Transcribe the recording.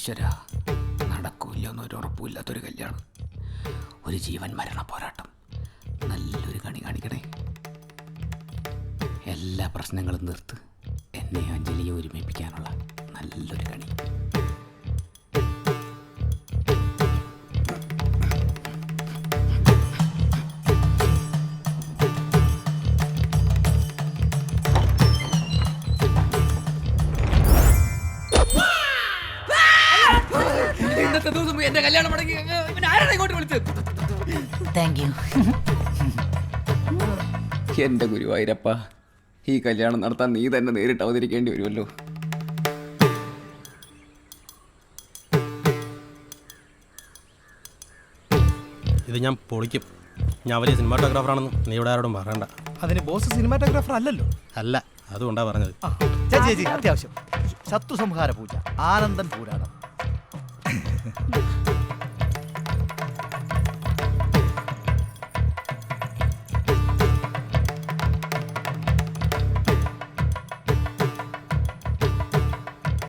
ഈശ്വര, നടക്കൂല്ല എന്നൊരു ഉറപ്പുമില്ലാത്തൊരു കല്യാണം, ഒരു ജീവൻ മരണ പോരാട്ടം. നല്ലൊരു കണി കാണിക്കണേ. എല്ലാ പ്രശ്നങ്ങളും നിർത്ത് എന്നെ അഞ്ജലിയെ ഒരുമിപ്പിക്കാനുള്ള നല്ലൊരു കണി. ഇന്നത്തെ ദിവസം എന്റെ കല്യാണം മുടങ്ങി. ആരാണ് ഇങ്ങോട്ട് വിളിച്ചത്? Thank you. എന്റെ ഗുരുവായൂരപ്പ, ഈ കല്യാണം നടത്താൻ നീ തന്നെ നേരിട്ട് അവതരിക്കേണ്ടി വരുമല്ലോ. ഇത് ഞാൻ പൊളിക്കും. ഞാൻ വലിയ സിനിമാറ്റോഗ്രാഫറാണെന്ന് നീ ഇവിടെ ആരോടും പറയണ്ട. അതിന് ബോസ് സിനിമാറ്റോഗ്രാഫർ അല്ലല്ലോ. അല്ല, അതുകൊണ്ടാ പറഞ്ഞത്. ചേച്ചി അത്യാവശ്യം ശത്രു സംഹാര പൂജ, ആനന്ദൻ പൂരാടം.